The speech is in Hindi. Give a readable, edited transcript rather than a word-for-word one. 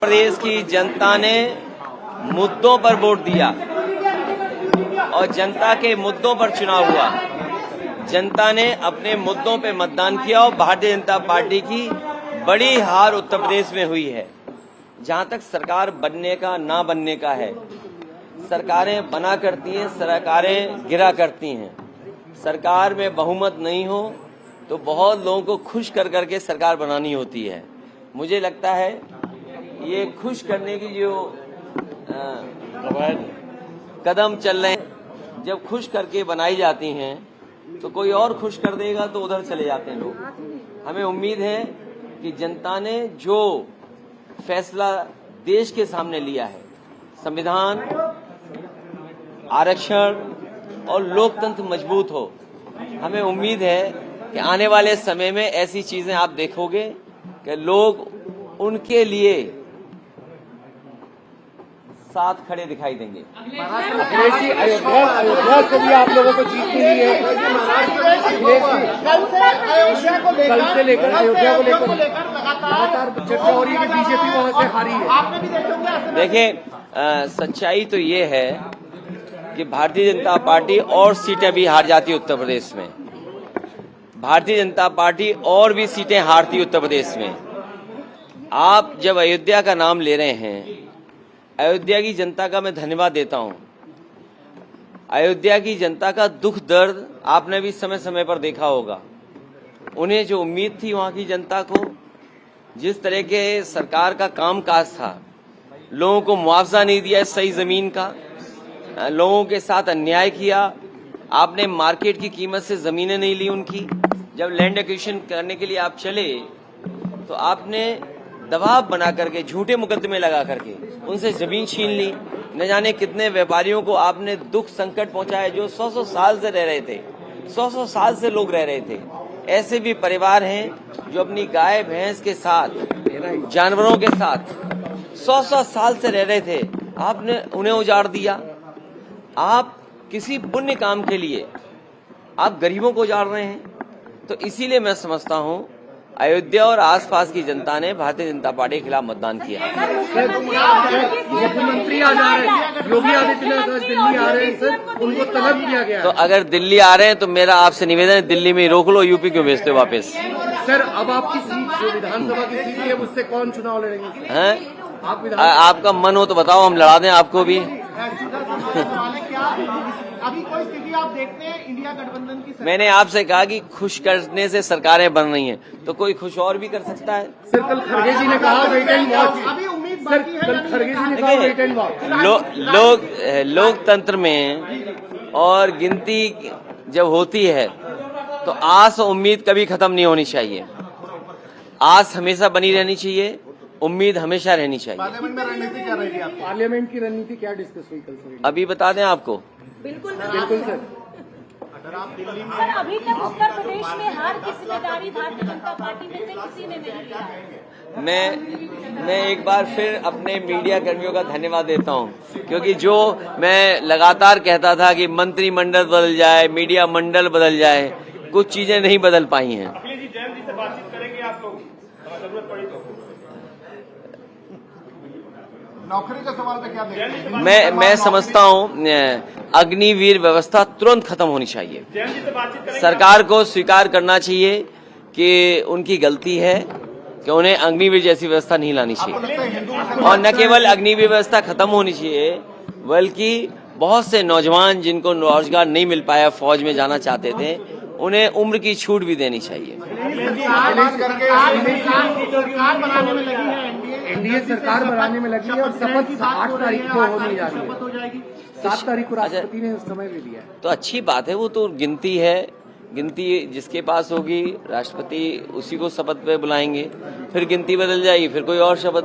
प्रदेश की जनता ने मुद्दों पर वोट दिया और जनता के मुद्दों पर चुनाव हुआ। जनता ने अपने मुद्दों पे मतदान किया और भारतीय जनता पार्टी की बड़ी हार उत्तर प्रदेश में हुई है। जहां तक सरकार बनने का ना बनने का है, सरकारें बना करती हैं, सरकारें गिरा करती हैं। सरकार में बहुमत नहीं हो तो बहुत लोगों को खुश कर करके सरकार बनानी होती है। मुझे लगता है ये खुश करने की जो कदम चल रहे हैं, जब खुश करके बनाई जाती हैं तो कोई और खुश कर देगा तो उधर चले जाते हैं लोग। हमें उम्मीद है कि जनता ने जो फैसला देश के सामने लिया है, संविधान, आरक्षण और लोकतंत्र मजबूत हो, हमें उम्मीद है कि आने वाले समय में ऐसी चीजें आप देखोगे कि लोग उनके लिए साथ खड़े दिखाई देंगे। अयोध्या से भी आप लोगों को जीत मिली है। कल से लेकर अयोध्या को लेकर लगातार चर्चा हो रही है कि बीजेपी वहां से हारी है। देखिए, सच्चाई तो ये है कि भारतीय जनता पार्टी और सीटें भी हार जाती उत्तर प्रदेश में। भारतीय जनता पार्टी और भी सीटें हारती उत्तर प्रदेश में। आप जब अयोध्या का नाम ले रहे हैं, अयोध्या की जनता का मैं धन्यवाद देता हूं। अयोध्या की जनता का दुख दर्द आपने भी समय समय पर देखा होगा। उन्हें जो उम्मीद थी वहां की जनता को, जिस तरह के सरकार का कामकाज था, लोगों को मुआवजा नहीं दिया सही जमीन का, लोगों के साथ अन्याय किया, आपने मार्केट की कीमत से जमीनें नहीं ली उनकी। जब लैंड एक्विजिशन करने के लिए आप चले तो आपने दबाव बना करके, झूठे मुकदमे लगा करके उनसे जमीन छीन ली। न जाने कितने व्यापारियों को आपने दुख संकट पहुंचाया जो 100 साल से रह रहे थे, 100 साल से लोग रह रहे थे। ऐसे भी परिवार हैं जो अपनी गाय भैंस के साथ, जानवरों के साथ 100 साल से रह रहे थे, आपने उन्हें उजाड़ दिया। आप किसी पुण्य काम के लिए आप गरीबों को उजाड़ रहे हैं। तो इसीलिए मैं समझता हूं अयोध्या और आसपास की जनता ने भारतीय जनता पार्टी के खिलाफ मतदान किया। मुख्यमंत्री आ जा रहे हैं, योगी आदित्यनाथ दिल्ली आ रहे हैं सर, उनको तलब किया गया। तो अगर दिल्ली आ रहे हैं तो मेरा आपसे निवेदन है, दिल्ली में रोक लो, यूपी क्यों भेजते हो वापस? सर, अब आपकी सीट जो विधानसभा की सीट है उससे कौन चुनाव लड़ेंगे? हैं? आपका मन हो तो बताओ, हम लड़ा दें आपको भी। अभी कोई स्थिति आप देखते हैं इंडिया गठबंधन की? मैंने आपसे कहा कि खुश करने से सरकारें बन रही हैं, तो कोई खुश और भी कर सकता है। सर, कल खड़गे जी ने कहा वेट एंड वॉच। अभी उम्मीद सर, कल खड़गे जी ने कहा वेट एंड वॉच। लोकतंत्र में और गिनती जब होती है तो आस और उम्मीद कभी खत्म नहीं होनी चाहिए। आस हमेशा बनी रहनी चाहिए, उम्मीद हमेशा रहनी चाहिए। पार्लियामेंट में रणनीति क्या रहेगी आपकी? पार्लियामेंट की रणनीति क्या डिस्कस हुई कल से? अभी बता दें आपको। बिल्कुल सर। अगर आप दिल्ली में, सर, अभी तक उत्तर प्रदेश में हार की जिम्मेदारी भारतीय जनता पार्टी में से किसी ने नहीं लिया है। मैं एक बार फिर अपने मीडिया कर्मियों का धन्यवाद देता हूं, क्योंकि जो मैं लगातार कहता था कि मंत्रिमंडल बदल जाए, मीडिया मंडल बदल जाए, कुछ चीजें नहीं बदल पाई हैं। जैन जी से बातचीत करेंगे आप लोग, जरूरत पड़ी तो? नौकरी के सवाल पे क्या देखेंगे? मैं समझता हूं अग्निवीर व्यवस्था तुरंत खत्म होनी चाहिए। सरकार को स्वीकार करना चाहिए कि उनकी गलती है कि उन्हें अग्निवीर जैसी व्यवस्था नहीं लानी चाहिए। और न केवल अग्निवीर व्यवस्था खत्म होनी चाहिए, बल्कि बहुत से नौजवान जिनको रोजगार नहीं मिल पाया, फौज में जाना चाहते थे, उन्हें उम्र की छूट भी देनी चाहिए। एनडीए सरकार बनाने में लगी है और शपथ 8 तारीख को होने जा रही है। 7 तारीख को राष्ट्रपति ने समय भी दिया है। तो अच्छी बात है, वो तो गिनती है, गिनती जिसके पास होगी राष्ट्रपति उसी को शपथ पे बुलाएंगे, फिर गिनती बदल जाएगी, फिर कोई और शपथ